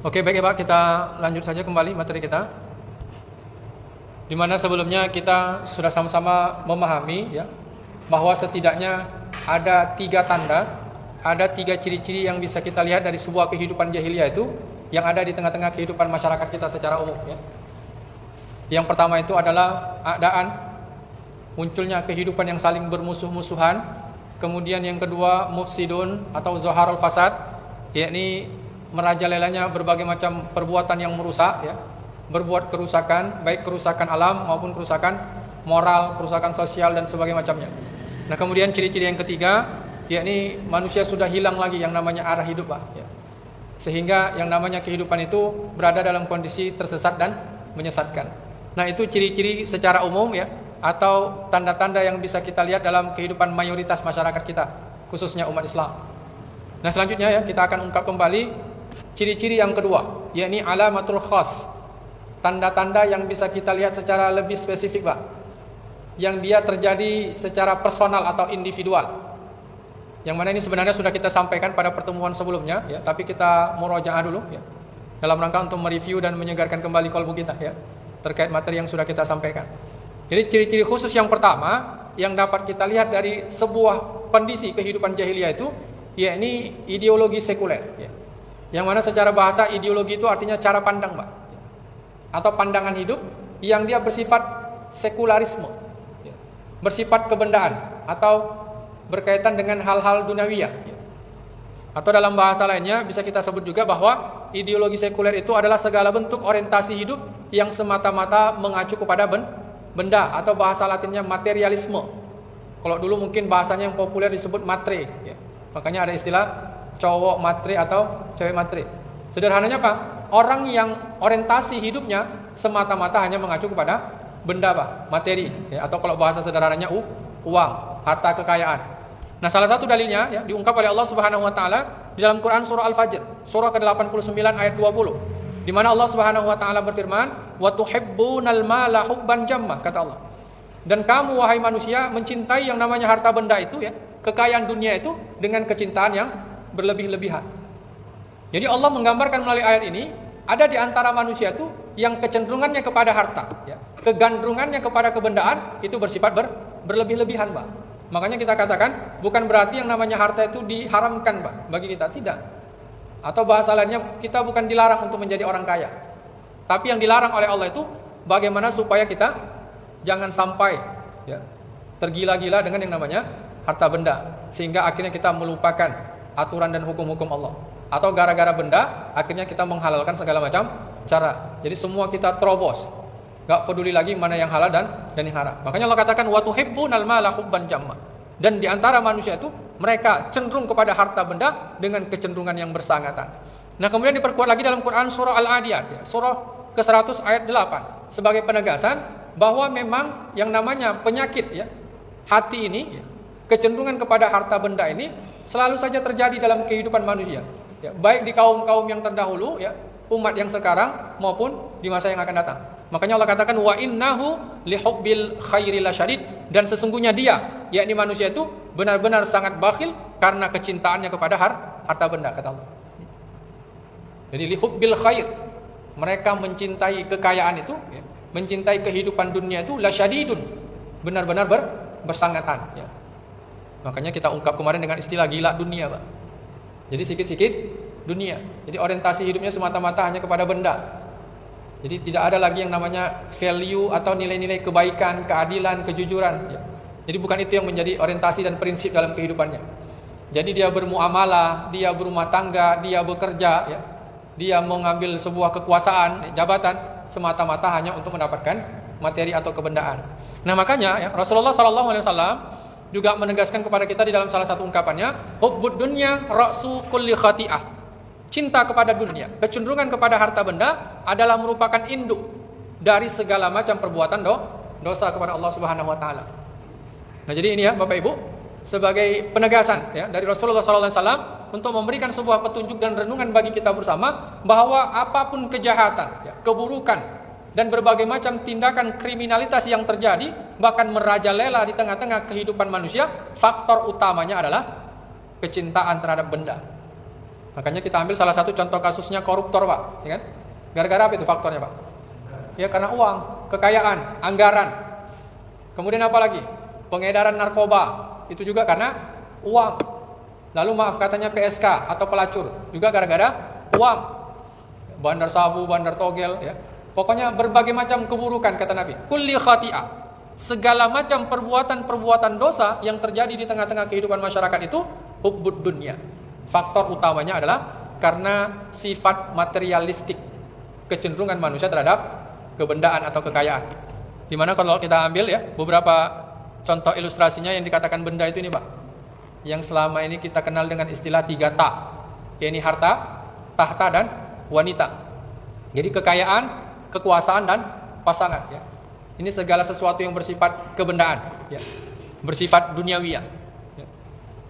Oke, baik ya Pak, kita lanjut saja kembali materi kita. Di mana sebelumnya kita sudah sama-sama memahami ya bahwa setidaknya ada 3 tanda, ada 3 ciri-ciri yang bisa kita lihat dari sebuah kehidupan jahiliyah itu yang ada di tengah-tengah kehidupan masyarakat kita secara umum ya. Yang pertama itu adalah keadaan munculnya kehidupan yang saling bermusuh-musuhan. Kemudian yang kedua mufsidun atau zaharul fasad, yakni merajalelanya berbagai macam perbuatan yang merusak ya, berbuat kerusakan, baik kerusakan alam maupun kerusakan moral, kerusakan sosial dan sebagainya macamnya. Nah, kemudian ciri-ciri yang ketiga yakni manusia sudah hilang lagi yang namanya arah hidup Pak ya. Sehingga yang namanya kehidupan itu berada dalam kondisi tersesat dan menyesatkan. Nah, itu ciri-ciri secara umum ya, atau tanda-tanda yang bisa kita lihat dalam kehidupan mayoritas masyarakat kita, khususnya umat Islam. Nah, selanjutnya ya kita akan ungkap kembali ciri-ciri yang kedua, yakni alamatul khas. Tanda-tanda yang bisa kita lihat secara lebih spesifik Pak, yang dia terjadi secara personal atau individual. Yang mana ini sebenarnya sudah kita sampaikan pada pertemuan sebelumnya ya, tapi kita murojaah dulu ya, dalam rangka untuk mereview dan menyegarkan kembali kalbu kita ya, terkait materi yang sudah kita sampaikan. Jadi ciri-ciri khusus yang pertama yang dapat kita lihat dari sebuah kondisi kehidupan jahiliyah itu yakni ideologi sekuler ya. Yang mana secara bahasa ideologi itu artinya cara pandang Pak, atau pandangan hidup yang dia bersifat sekularisme ya, bersifat kebendaan atau berkaitan dengan hal-hal duniawiyah ya. Atau dalam bahasa lainnya bisa kita sebut juga bahwa ideologi sekuler itu adalah segala bentuk orientasi hidup yang semata-mata mengacu kepada benda, atau bahasa latinnya materialisme. Kalau dulu mungkin bahasanya yang populer disebut matre ya. Makanya ada istilah cowok matre atau cewek matre. Sederhananya Pak, orang yang orientasi hidupnya semata-mata hanya mengacu kepada benda Pak, materi ya, atau kalau bahasa sederhananya uang, harta kekayaan. Nah, salah satu dalilnya ya, diungkap oleh Allah Subhanahu wa taala di dalam Quran surah Al-Fajr, surah ke-89 ayat 20. Di mana Allah Subhanahu wa taala berfirman, "Wa tuhibbunal mala hubban jamma," kata Allah. Dan kamu wahai manusia mencintai yang namanya harta benda itu ya, kekayaan dunia itu dengan kecintaan yang berlebih-lebihan. Jadi Allah menggambarkan melalui ayat ini ada di antara manusia itu yang kecenderungannya kepada harta ya, kegandrungannya kepada kebendaan itu bersifat berlebih-lebihan Pak. Makanya kita katakan bukan berarti yang namanya harta itu diharamkan Pak bagi kita, tidak. Atau bahasa lainnya kita bukan dilarang untuk menjadi orang kaya. Tapi yang dilarang oleh Allah itu bagaimana supaya kita jangan sampai ya, tergila-gila dengan yang namanya harta benda, sehingga akhirnya kita melupakan aturan dan hukum-hukum Allah. Atau gara-gara benda akhirnya kita menghalalkan segala macam cara. Jadi semua kita terobos, gak peduli lagi mana yang halal dan yang haram. Makanya Allah katakan wa tuhibbunal mala hubban jamma. Dan di antara manusia itu mereka cenderung kepada harta benda dengan kecenderungan yang bersangatan. Nah, kemudian diperkuat lagi dalam Quran surah Al-Adiyat ya, surah ke-100 ayat 8 sebagai penegasan bahwa memang yang namanya penyakit ya, hati ini ya, kecenderungan kepada harta benda ini selalu saja terjadi dalam kehidupan manusia ya, baik di kaum-kaum yang terdahulu ya, umat yang sekarang maupun di masa yang akan datang. Makanya Allah katakan wa innahu lihubbil khairi lasyadid, dan sesungguhnya dia yakni manusia itu benar-benar sangat bakhil karena kecintaannya kepada harta benda, kata Allah. Jadi lihubbil khair, mereka mencintai kekayaan itu ya, mencintai kehidupan dunia itu lasyadidun, benar-benar bersangatan ya. Makanya kita ungkap kemarin dengan istilah gila dunia Pak. Jadi sikit-sikit dunia. Jadi orientasi hidupnya semata-mata hanya kepada benda. Jadi tidak ada lagi yang namanya value atau nilai-nilai kebaikan, keadilan, kejujuran ya. Jadi bukan itu yang menjadi orientasi dan prinsip dalam kehidupannya. Jadi dia bermuamalah, dia berumah tangga, dia bekerja ya, dia mengambil sebuah kekuasaan, jabatan semata-mata hanya untuk mendapatkan materi atau kebendaan. Nah, makanya ya, Rasulullah SAW juga menegaskan kepada kita di dalam salah satu ungkapannya, hubbud dunya ra'su kulli khati'ah. Cinta kepada dunia, kecenderungan kepada harta benda adalah merupakan induk dari segala macam perbuatan dosa kepada Allah Subhanahu wa taala. Nah, jadi ini ya Bapak Ibu, sebagai penegasan ya dari Rasulullah SAW untuk memberikan sebuah petunjuk dan renungan bagi kita bersama bahwa apapun kejahatan, ya, keburukan dan berbagai macam tindakan kriminalitas yang terjadi bahkan merajalela di tengah-tengah kehidupan manusia, faktor utamanya adalah kecintaan terhadap benda. Makanya kita ambil salah satu contoh kasusnya koruptor, Pak, ya kan? Gara-gara apa itu faktornya, Pak? Ya karena uang, kekayaan, anggaran. Kemudian apa lagi? Pengedaran narkoba. Itu juga karena uang. Lalu maaf katanya PSK atau pelacur, juga gara-gara uang. Bandar sabu, bandar togel, ya. Pokoknya berbagai macam keburukan kata Nabi. Kulli khati'ah. Segala macam perbuatan-perbuatan dosa yang terjadi di tengah-tengah kehidupan masyarakat itu hubbud dunya. Faktor utamanya adalah karena sifat materialistik, kecenderungan manusia terhadap kebendaan atau kekayaan. Dimana kalau kita ambil ya beberapa contoh ilustrasinya yang dikatakan benda itu ini, Pak, yang selama ini kita kenal dengan istilah 3 ta, yaitu harta, tahta, dan wanita. Jadi kekayaan, kekuasaan, dan pasangan, ya. Ini segala sesuatu yang bersifat kebendaan, ya, bersifat duniawi, ya.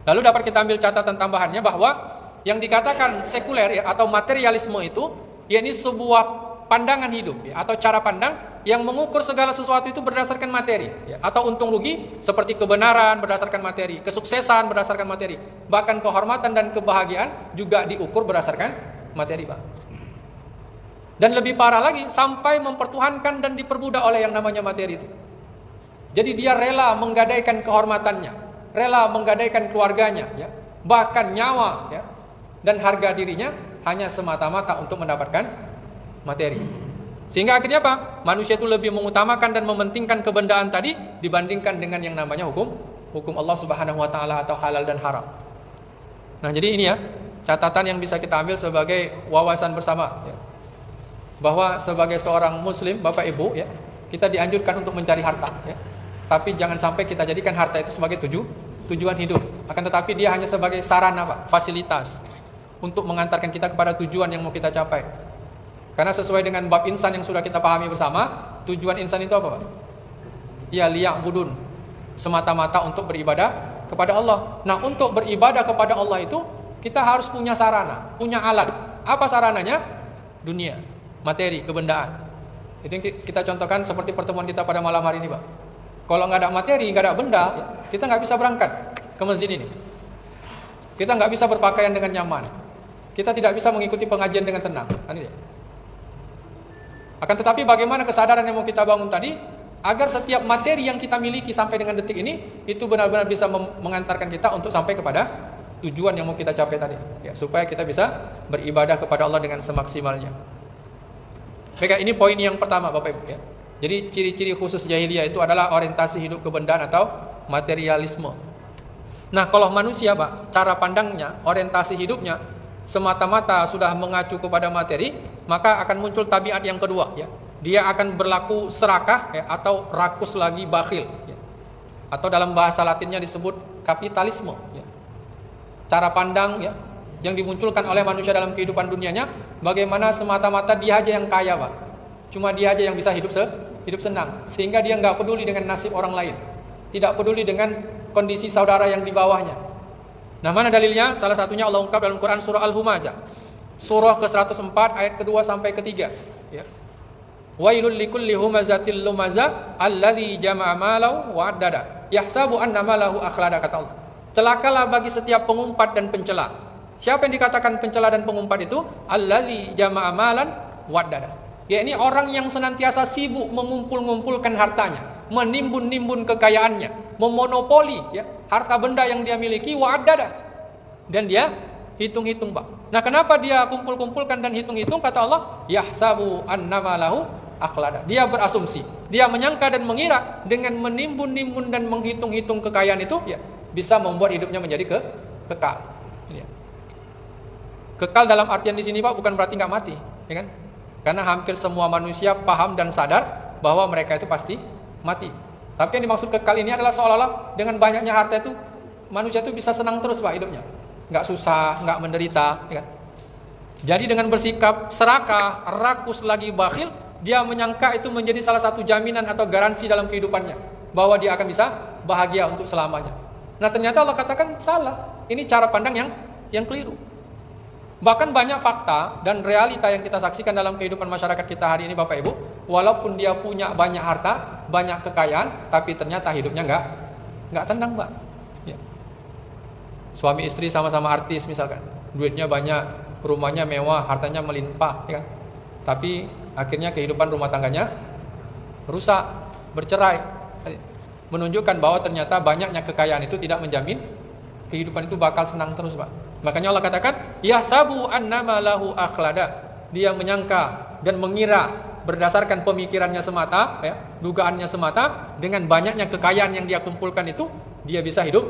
Lalu dapat kita ambil catatan tambahannya bahwa yang dikatakan sekuler, ya, atau materialisme itu, yakni sebuah pandangan hidup, ya, atau cara pandang yang mengukur segala sesuatu itu berdasarkan materi, ya, atau untung rugi seperti kebenaran berdasarkan materi, kesuksesan berdasarkan materi, bahkan kehormatan dan kebahagiaan juga diukur berdasarkan materi, Pak. Dan lebih parah lagi, sampai mempertuhankan dan diperbudak oleh yang namanya materi itu. Jadi dia rela menggadaikan kehormatannya, rela menggadaikan keluarganya, ya, bahkan nyawa, ya, dan harga dirinya hanya semata-mata untuk mendapatkan materi. Sehingga akhirnya apa? Manusia itu lebih mengutamakan dan mementingkan kebendaan tadi dibandingkan dengan yang namanya hukum Allah Subhanahu wa taala atau halal dan haram. Nah, jadi ini ya catatan yang bisa kita ambil sebagai wawasan bersama, ya. Bahwa sebagai seorang muslim, Bapak Ibu, ya, kita dianjurkan untuk mencari harta, ya. Tapi jangan sampai kita jadikan harta itu sebagai tujuan hidup. Akan tetapi dia hanya sebagai sarana, Pak, fasilitas untuk mengantarkan kita kepada tujuan yang mau kita capai. Karena sesuai dengan bab insan yang sudah kita pahami bersama, tujuan insan itu apa, Pak? Ya liya'budun, semata-mata untuk beribadah kepada Allah. Nah, untuk beribadah kepada Allah itu kita harus punya sarana, punya alat. Apa sarananya? Dunia, materi, kebendaan. Itu yang kita contohkan seperti pertemuan kita pada malam hari ini, Pak. Kalau nggak ada materi, nggak ada benda, ya, kita nggak bisa berangkat ke masjid ini. Kita nggak bisa berpakaian dengan nyaman. Kita tidak bisa mengikuti pengajian dengan tenang. Ini dia. Akan tetapi bagaimana kesadaran yang mau kita bangun tadi, agar setiap materi yang kita miliki sampai dengan detik ini, itu benar-benar bisa mengantarkan kita untuk sampai kepada tujuan yang mau kita capai tadi, ya, supaya kita bisa beribadah kepada Allah dengan semaksimalnya. Baik, ini poin yang pertama, Bapak Ibu, ya. Jadi ciri-ciri khusus jahiliyah itu adalah orientasi hidup kebendaan atau materialisme. Nah, kalau manusia, Pak, cara pandangnya, orientasi hidupnya semata-mata sudah mengacu kepada materi, maka akan muncul tabiat yang kedua, ya. Dia akan berlaku serakah, ya, atau rakus lagi bakhil, ya. Atau dalam bahasa Latinnya disebut kapitalisme, ya. Cara pandang, ya, yang dimunculkan oleh manusia dalam kehidupan dunianya, bagaimana semata-mata dia aja yang kaya, Pak. Cuma dia aja yang bisa hidup senang, sehingga dia nggak peduli dengan nasib orang lain, tidak peduli dengan kondisi saudara yang di bawahnya. Nah, mana dalilnya? Salah satunya Allah ungkap dalam Quran surah Al-Humazah, surah ke-104 ayat kedua sampai ketiga, ya. Wailul likulli humazatil lumazah alladzi jama'a malahu wa addada yahsabu anna malahu akhlada, kata Allah. Celakalah bagi setiap pengumpat dan pencela. Siapa yang dikatakan pencela dan pengumpat itu? Alladzi jama'a malan wa addada. Ya, ini orang yang senantiasa sibuk mengumpul-ngumpulkan hartanya, menimbun-nimbun kekayaannya, memonopoli, ya, harta benda yang dia miliki, wa'adada. Dan dia hitung-hitung, Pak. Nah, kenapa dia kumpul-kumpulkan dan hitung-hitung? Kata Allah, yahsabu annama lahu akhlada. Dia berasumsi, dia menyangka dan mengira dengan menimbun-nimbun dan menghitung-hitung kekayaan itu, ya, bisa membuat hidupnya menjadi kekal. Ya. Kekal dalam artian di sini, Pak, bukan berarti nggak mati, ya kan? Karena hampir semua manusia paham dan sadar bahwa mereka itu pasti mati. Tapi yang dimaksud kekal ini adalah seolah-olah dengan banyaknya harta itu manusia itu bisa senang terus, Pak, hidupnya. Nggak susah, nggak menderita, ya kan? Jadi dengan bersikap serakah, rakus lagi bakhil, dia menyangka itu menjadi salah satu jaminan atau garansi dalam kehidupannya, bahwa dia akan bisa bahagia untuk selamanya. Nah, ternyata Allah katakan salah. Ini cara pandang yang keliru. Bahkan banyak fakta dan realita yang kita saksikan dalam kehidupan masyarakat kita hari ini, Bapak Ibu, walaupun dia punya banyak harta, banyak kekayaan, tapi ternyata hidupnya nggak tenang, Pak. Ya. Suami istri sama-sama artis misalkan, duitnya banyak, rumahnya mewah, hartanya melimpah, ya kan? Tapi akhirnya kehidupan rumah tangganya rusak, bercerai. Menunjukkan bahwa ternyata banyaknya kekayaan itu tidak menjamin kehidupan itu bakal senang terus, Pak. Makanya Allah katakan, yahsabu annama lahu akhlada. Dia menyangka dan mengira berdasarkan pemikirannya semata, ya, dugaannya semata, dengan banyaknya kekayaan yang dia kumpulkan itu, dia bisa hidup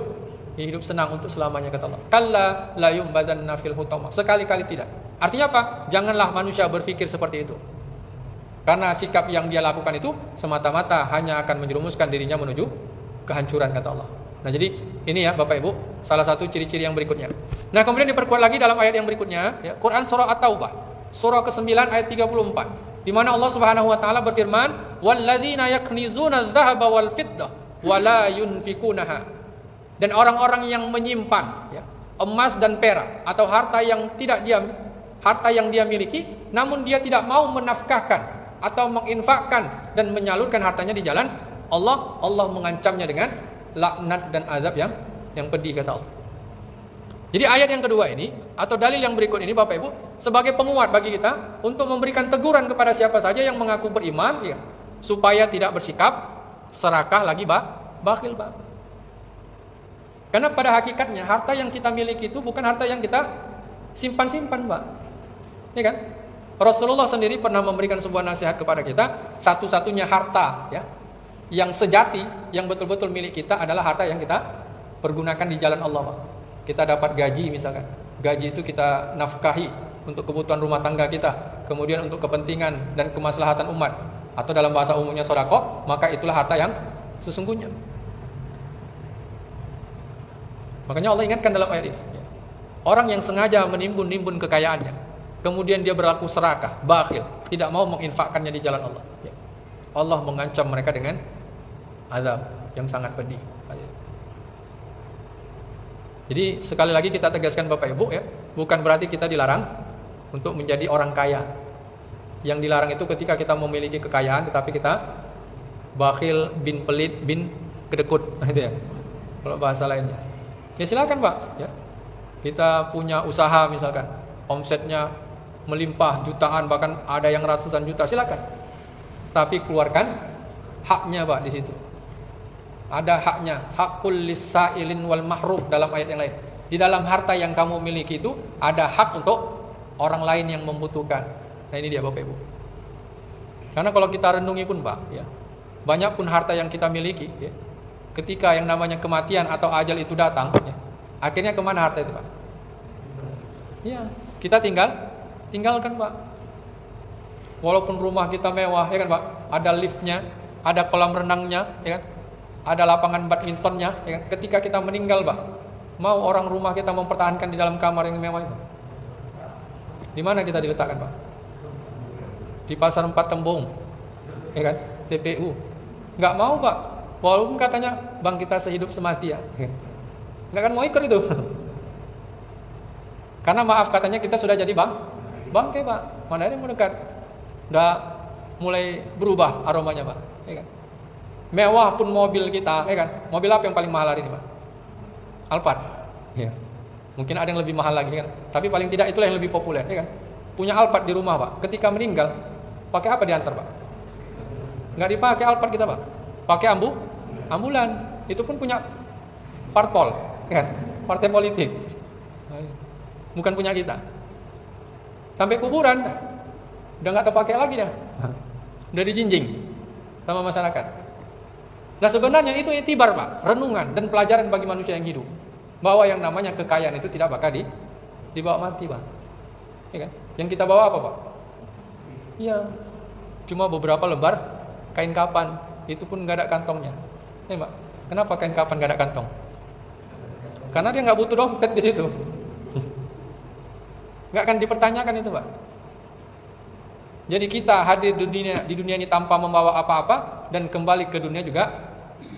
senang untuk selamanya, kata Allah. Kalla la yumbazanna fil hutama. Sekali-kali tidak. Artinya apa? Janganlah manusia berpikir seperti itu. Karena sikap yang dia lakukan itu semata-mata hanya akan menjerumuskan dirinya menuju kehancuran, kata Allah. Nah, jadi ini ya Bapak Ibu, salah satu ciri-ciri yang berikutnya. Nah, kemudian diperkuat lagi dalam ayat yang berikutnya, ya, Quran surah At-Taubah, surah ke-9 ayat 34. Di mana Allah Subhanahu wa taala berfirman, "Walladzina yaknizuna adz-dzahaba wal fiddah wa la yunfikunaha." Dan orang-orang yang menyimpan, ya, emas dan perak atau harta yang dia miliki, namun dia tidak mau menafkahkan atau menginfakkan dan menyalurkan hartanya di jalan Allah, Allah mengancamnya dengan laknat dan azab yang pedih, kata Allah. Jadi ayat yang kedua ini atau dalil yang berikut ini Bapak Ibu sebagai penguat bagi kita untuk memberikan teguran kepada siapa saja yang mengaku beriman, ya, supaya tidak bersikap serakah lagi bakhil, Pak. Karena pada hakikatnya harta yang kita miliki itu bukan harta yang kita simpan-simpan, Pak. Ya kan? Rasulullah sendiri pernah memberikan sebuah nasihat kepada kita, satu-satunya harta, ya, yang sejati, yang betul-betul milik kita adalah harta yang kita pergunakan di jalan Allah, Pak. Kita dapat gaji misalkan. Gaji itu kita nafkahi untuk kebutuhan rumah tangga kita, kemudian untuk kepentingan dan kemaslahatan umat, atau dalam bahasa umumnya sedekah, maka itulah harta yang sesungguhnya. Makanya Allah ingatkan dalam ayat ini, ya, orang yang sengaja menimbun kekayaannya, kemudian dia berlaku serakah, bakhil, tidak mau menginfakkannya di jalan Allah, ya, Allah mengancam mereka dengan azab yang sangat pedih. Jadi sekali lagi kita tegaskan Bapak Ibu, ya, bukan berarti kita dilarang untuk menjadi orang kaya. Yang dilarang itu ketika kita memiliki kekayaan tetapi kita bakhil, bin pelit, bin kedekut, gitu ya, kalau bahasa lainnya. Ya silakan, Pak, ya. Kita punya usaha misalkan, omsetnya melimpah jutaan, bahkan ada yang ratusan juta, silakan. Tapi keluarkan haknya, Pak, di situ. Ada haknya, hakul lisailin wal mahrum dalam ayat yang lain. Di dalam harta yang kamu miliki itu ada hak untuk orang lain yang membutuhkan. Nah, ini dia Bapak Ibu. Karena kalau kita renungi pun, Pak, ya, banyak pun harta yang kita miliki, ya, ketika yang namanya kematian atau ajal itu datang, ya, akhirnya kemana harta itu, Pak? Ya, kita tinggalkan, Pak. Walaupun rumah kita mewah, ya kan, Pak? Ada liftnya, ada kolam renangnya, ya kan? Ada lapangan badmintonnya, ya kan? Ketika kita meninggal, Pak, mau orang rumah kita mempertahankan di dalam kamar yang mewah itu? Di mana kita diletakkan, Pak? Di pasar 4 Tembung, ya kan? TPU. Nggak mau, Pak. Walaupun katanya bang kita sehidup semati, ya, nggak akan mau ikut itu. Karena maaf katanya kita sudah jadi bangke, Pak. Mana ada yang mau dekat? Udah mulai berubah aromanya, Pak, ya kan? Mewah pun mobil kita, ya kan? Mobil apa yang paling mahal hari ini, Pak? Alphard, ya. Mungkin ada yang lebih mahal lagi, kan? Tapi paling tidak itulah yang lebih populer, ya kan? Punya Alphard di rumah, Pak. Ketika meninggal, pakai apa diantar, Pak? Nggak dipakai Alphard kita, Pak. Pakai ambulan. Itu pun punya parpol, kan? Partai politik. Bukan punya kita. Sampai kuburan udah nggak terpakai lagi dah. Udah dijinjing sama masyarakat. Nah, sebenarnya itu itibar, Pak, renungan dan pelajaran bagi manusia yang hidup, bahwa yang namanya kekayaan itu tidak bakal dibawa mati, Pak. Ya kan? Yang kita bawa apa, Pak? Iya. Cuma beberapa lembar kain kapan. Itu pun nggak ada kantongnya, ya, Pak. Kenapa kain kapan nggak ada kantong? Karena dia nggak butuh dompet di situ, nggak akan dipertanyakan itu, Pak. Jadi kita hadir di dunia ini tanpa membawa apa-apa dan kembali ke dunia juga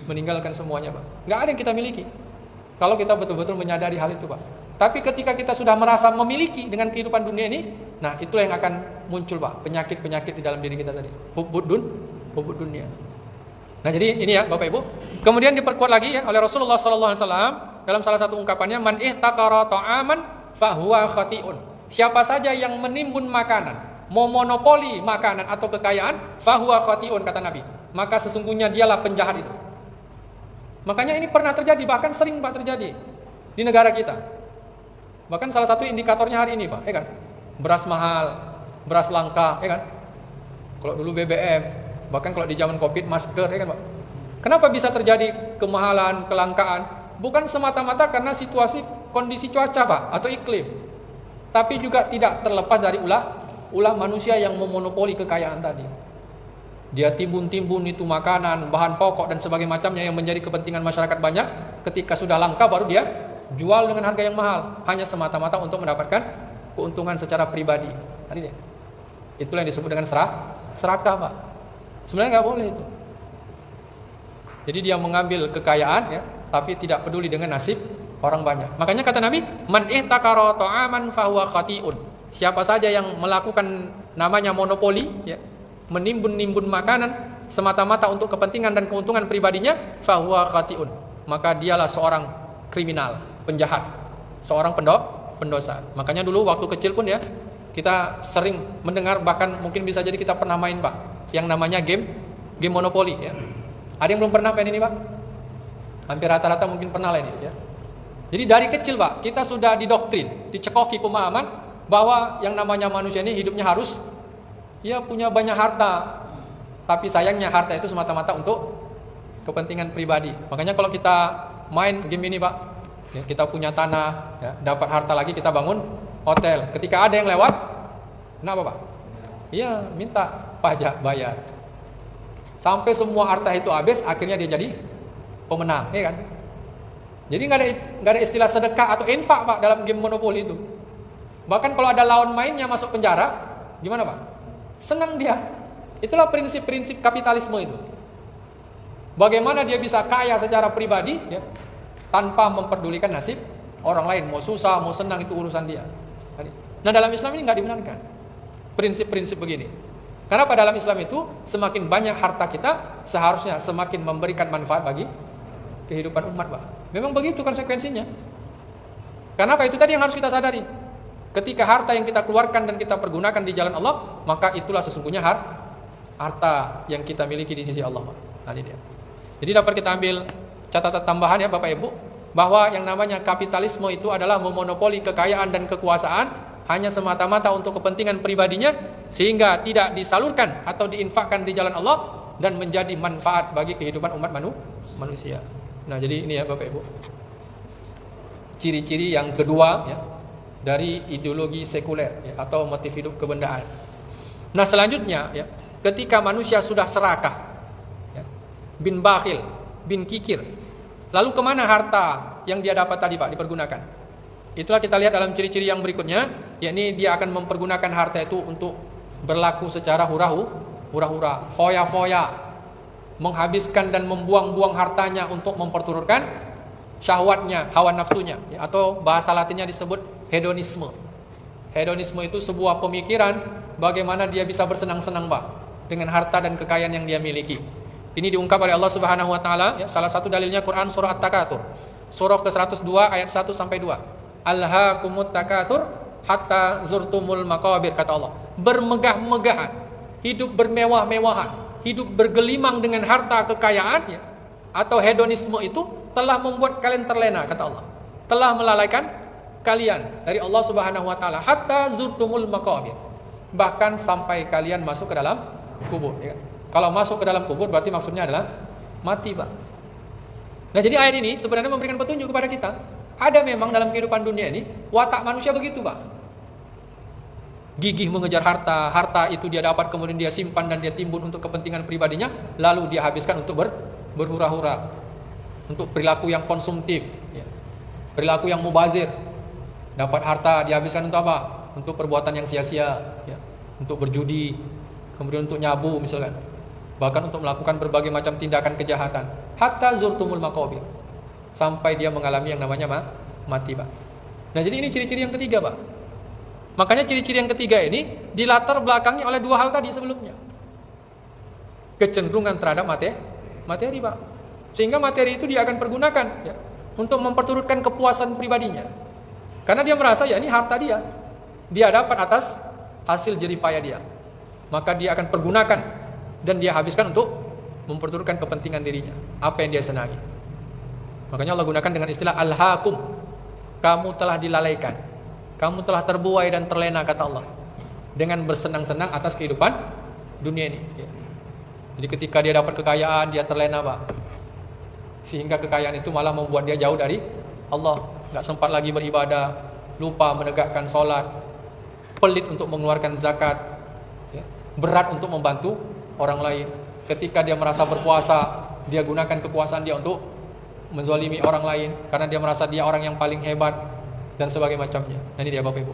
meninggalkan semuanya, Pak. Nggak ada yang kita miliki. Kalau kita betul-betul menyadari hal itu, Pak. Tapi ketika kita sudah merasa memiliki dengan kehidupan dunia ini, nah itulah yang akan muncul, Pak, penyakit-penyakit di dalam diri kita tadi. Hubbud dunia. Nah, jadi ini ya Bapak Ibu. Kemudian diperkuat lagi ya oleh Rasulullah SAW dalam salah satu ungkapannya, man ihtakara ta'aman fahuwa khati'un. Siapa saja yang menimbun makanan, memonopoli makanan atau kekayaan, fahuwa khati'un, kata Nabi, maka sesungguhnya dialah penjahat itu. Makanya ini pernah terjadi, bahkan sering Pak terjadi di negara kita. Bahkan salah satu indikatornya hari ini Pak, ya kan? Beras mahal, beras langka, ya kan? Kalau dulu BBM, bahkan kalau di zaman Covid masker, ya kan Pak? Kenapa bisa terjadi kemahalan, kelangkaan? Bukan semata-mata karena situasi kondisi cuaca Pak, atau iklim, tapi juga tidak terlepas dari ulah manusia yang memonopoli kekayaan tadi. Dia timbun-timbun itu makanan, bahan pokok dan sebagainya macamnya yang menjadi kepentingan masyarakat banyak. Ketika sudah langka baru dia jual dengan harga yang mahal, hanya semata-mata untuk mendapatkan keuntungan secara pribadi. Tadi dia. Itulah yang disebut dengan serakah Pak. Sebenarnya nggak boleh itu. Jadi dia mengambil kekayaan ya, tapi tidak peduli dengan nasib orang banyak. Makanya kata Nabi, man ihtakara ta'aman fahuwa khati'un. Siapa saja yang melakukan namanya monopoli ya, menimbun-nimbun makanan semata-mata untuk kepentingan dan keuntungan pribadinya, fahuwa khati'un, maka dialah seorang kriminal, penjahat, seorang pendosa. Makanya dulu waktu kecil pun ya, kita sering mendengar, bahkan mungkin bisa jadi kita pernah main Pak, yang namanya game monopoli ya. Ada yang belum pernah main ini Pak? Hampir rata-rata mungkin pernah lah ini ya. Jadi dari kecil Pak, kita sudah didoktrin, dicekoki pemahaman bahwa yang namanya manusia ini hidupnya harus ya punya banyak harta. Tapi sayangnya harta itu semata-mata untuk kepentingan pribadi. Makanya kalau kita main game ini Pak, ya, kita punya tanah, ya, dapat harta lagi kita bangun hotel. Ketika ada yang lewat, kenapa Pak? Iya, minta pajak bayar. Sampai semua harta itu habis, akhirnya dia jadi pemenang, ya kan? Jadi nggak ada istilah sedekah atau infak Pak dalam game monopoli itu. Bahkan kalau ada lawan mainnya masuk penjara, gimana Pak? Senang dia. Itulah prinsip-prinsip kapitalisme itu. Bagaimana dia bisa kaya secara pribadi, ya, tanpa memperdulikan nasib orang lain. Mau susah, mau senang, itu urusan dia. Nah dalam Islam ini nggak dibenarkan prinsip-prinsip begini. Karena pada dalam Islam itu semakin banyak harta kita, seharusnya semakin memberikan manfaat bagi kehidupan umat Pak. Memang begitu konsekuensinya. Karena apa? Itu tadi yang harus kita sadari. Ketika harta yang kita keluarkan dan kita pergunakan di jalan Allah, maka itulah sesungguhnya harta yang kita miliki di sisi Allah Pak. Nah ini dia. Jadi dapat kita ambil catatan tambahan ya Bapak Ibu, bahwa yang namanya kapitalisme itu adalah memonopoli kekayaan dan kekuasaan hanya semata-mata untuk kepentingan pribadinya, sehingga tidak disalurkan atau diinfakkan di jalan Allah dan menjadi manfaat bagi kehidupan umat manusia. Nah jadi ini ya Bapak Ibu, ciri-ciri yang kedua ya, dari ideologi sekuler ya, atau motif hidup kebendaan. Nah selanjutnya ya, ketika manusia sudah serakah ya, bin bakhil, bin kikir, lalu kemana harta yang dia dapat tadi Pak dipergunakan? Itulah kita lihat dalam ciri-ciri yang berikutnya, yakni dia akan mempergunakan harta itu untuk berlaku secara hura-hura, foya-foya, menghabiskan dan membuang-buang hartanya untuk memperturutkan syahwatnya, hawa nafsunya ya, atau bahasa latinnya disebut hedonisme. Hedonisme itu sebuah pemikiran bagaimana dia bisa bersenang-senang Pak dengan harta dan kekayaan yang dia miliki. Ini diungkap oleh Allah Subhanahu wa taala ya, salah satu dalilnya Quran surah At-Takatsur. Surah ke-102 ayat 1 sampai 2. Alhaakumut takatsur hatta zurtumul maqabir, kata Allah. Bermegah-megahan, hidup bermewah-mewahan, hidup bergelimang dengan harta kekayaan ya, atau hedonisme itu telah membuat kalian terlena, kata Allah. Telah melalaikan kalian dari Allah Subhanahu wa taala hatta zurtumul maqabir. Bahkan sampai kalian masuk ke dalam kubur ya. Kalau masuk ke dalam kubur berarti maksudnya adalah mati, Pak. Nah, jadi ayat ini sebenarnya memberikan petunjuk kepada kita. Ada memang dalam kehidupan dunia ini watak manusia begitu, Pak. Gigih mengejar harta, harta itu dia dapat kemudian dia simpan dan dia timbun untuk kepentingan pribadinya, lalu dia habiskan untuk berhura-hura, untuk perilaku yang konsumtif, ya. Perilaku yang mubazir. Dapat harta dihabiskan untuk apa? Untuk perbuatan yang sia-sia, ya. Untuk berjudi, kemudian untuk nyabu misalkan, bahkan untuk melakukan berbagai macam tindakan kejahatan. Hatta zurtumul maqabir, sampai dia mengalami yang namanya mati, Pak. Nah, jadi ini ciri-ciri yang ketiga, Pak. Makanya ciri-ciri yang ketiga ini dilatar belakangi oleh dua hal tadi sebelumnya. Kecenderungan terhadap materi, Pak. Sehingga materi itu dia akan pergunakan ya, untuk memperturutkan kepuasan pribadinya. Karena dia merasa ya ini harta dia. Dia dapat atas hasil jerih payah dia. Maka dia akan pergunakan dan dia habiskan untuk memperturutkan kepentingan dirinya, apa yang dia senangi. Makanya Allah gunakan dengan istilah alhaakum. Kamu telah dilalaikan. Kamu telah terbuai dan terlena, kata Allah, dengan bersenang-senang atas kehidupan dunia ini. Ya. Jadi ketika dia dapat kekayaan, dia terlena, Pak. Sehingga kekayaan itu malah membuat dia jauh dari Allah. Gak sempat lagi beribadah, lupa menegakkan sholat, pelit untuk mengeluarkan zakat, ya. Berat untuk membantu orang lain. Ketika dia merasa berpuasa, dia gunakan kekuasaan dia untuk menzalimi orang lain, karena dia merasa dia orang yang paling hebat dan sebagainya macamnya. Nah, ini dia Bapak Ibu.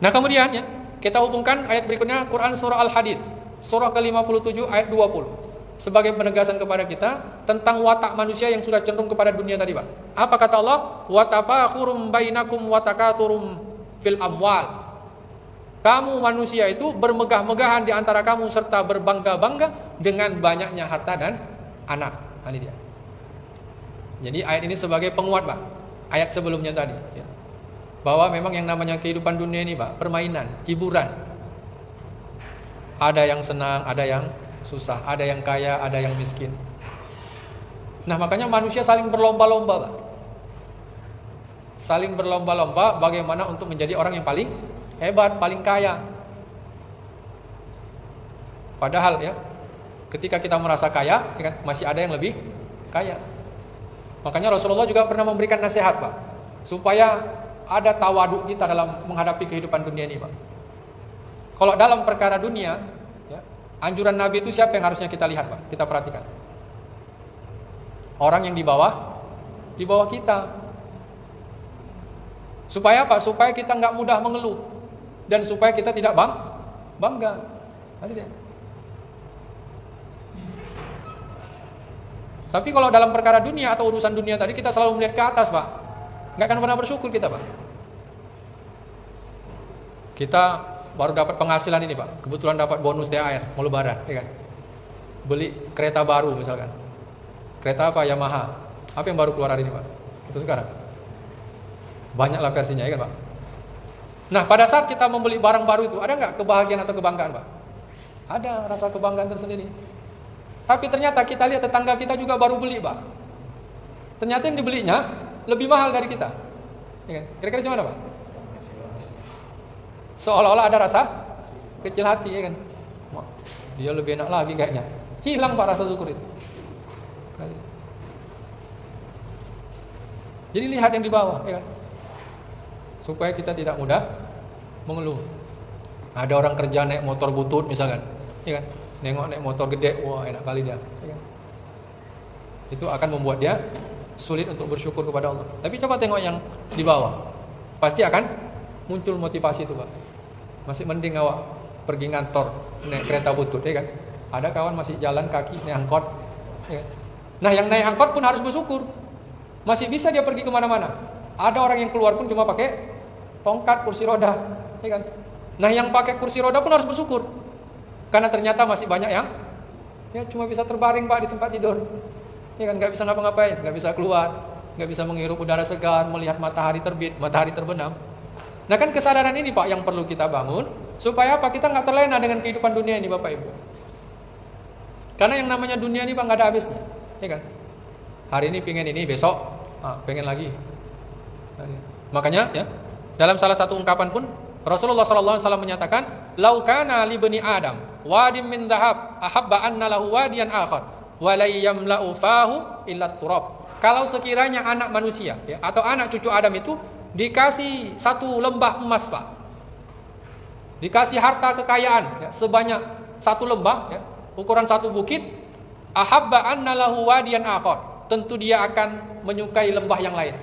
Nah kemudian ya, kita hubungkan ayat berikutnya, Quran surah Al-Hadid, surah ke-57 ayat 20, sebagai penegasan kepada kita tentang watak manusia yang sudah cenderung kepada dunia tadi, Pak. Apa kata Allah? Wa tafakhurum bainakum wa takatsurum fil amwal. Kamu manusia itu bermegah-megahan di antara kamu serta berbangga-bangga dengan banyaknya harta dan anak. Ini dia. Jadi ayat ini sebagai penguat, Pak, ayat sebelumnya tadi, ya. Bahwa memang yang namanya kehidupan dunia ini, Pak, permainan, hiburan. Ada yang senang, ada yang susah, ada yang kaya, ada yang miskin. Nah makanya manusia saling berlomba-lomba, Pak. Saling berlomba-lomba bagaimana untuk menjadi orang yang paling hebat, paling kaya. Padahal ya, ketika kita merasa kaya, ya kan, masih ada yang lebih kaya. Makanya Rasulullah juga pernah memberikan nasihat, Pak, supaya ada tawaduk kita dalam menghadapi kehidupan dunia ini, Pak. Kalau dalam perkara dunia, ya, anjuran Nabi itu siapa yang harusnya kita lihat, Pak? Kita perhatikan. Orang yang di bawah kita. Supaya apa? Supaya kita nggak mudah mengeluh dan supaya kita tidak bangga. Nanti dia. Tapi kalau dalam perkara dunia atau urusan dunia tadi kita selalu melihat ke atas, Pak. Nggak akan pernah bersyukur kita, Pak. Kita baru dapat penghasilan ini, Pak. Kebetulan dapat bonus THR mau lebaran, ya kan? Beli kereta baru misalkan. Kereta apa? Yamaha. Apa yang baru keluar hari ini, Pak? Itu sekarang. Banyaklah versinya, ya kan, Pak? Nah, pada saat kita membeli barang baru itu, ada nggak kebahagiaan atau kebanggaan, Pak? Ada rasa kebanggaan tersendiri. Tapi ternyata kita lihat tetangga kita juga baru beli, Pak. Ternyata yang dibelinya lebih mahal dari kita. Ya kan? Kira-kira gimana, Pak? Seolah-olah ada rasa kecil hati, ya kan? Wah, dia lebih enak lagi kayaknya. Hilang, Pak, rasa syukur itu. Jadi lihat yang di bawah, ya kan? Supaya kita tidak mudah mengeluh. Ada orang kerja naik motor butut misalkan, ya kan? Nengok naik motor gede, wah enak kali dia, ya kan? Itu akan membuat dia sulit untuk bersyukur kepada Allah. Tapi coba tengok yang di bawah, pasti akan muncul motivasi itu, Pak. Masih mending awak pergi ngantor naik kereta butut, ya kan? Ada kawan masih jalan kaki naik angkot, ya kan? Nah yang naik angkot pun harus bersyukur, masih bisa dia pergi kemana-mana. Ada orang yang keluar pun cuma pakai tongkat, kursi roda, ya kan? Nah yang pakai kursi roda pun harus bersyukur, karena ternyata masih banyak yang ya cuma bisa terbaring, Pak, di tempat tidur, ya kan? Nggak bisa ngapa-ngapain, nggak bisa keluar, nggak bisa menghirup udara segar, melihat matahari terbit, matahari terbenam. Nah kan kesadaran ini, Pak, yang perlu kita bangun supaya apa? Kita nggak terlena dengan kehidupan dunia ini, Bapak Ibu. Karena yang namanya dunia ini, Pak, nggak ada habisnya, ya kan? Hari ini pengen ini, besok pengen lagi. Makanya ya, dalam salah satu ungkapan pun Rasulullah SAW menyatakan, "Lau kana li bani Adam wadim min dhahab ahabba anna lahu wadiyan akhar wa la yamla'u fahu illa turab." Kalau sekiranya anak manusia, ya, atau anak cucu Adam itu dikasih satu lembah emas, Pak, dikasih harta kekayaan, ya, sebanyak satu lembah, ya, ukuran satu bukit, ahabba anna lahu wadiyan akhar, tentu dia akan menyukai lembah yang lain.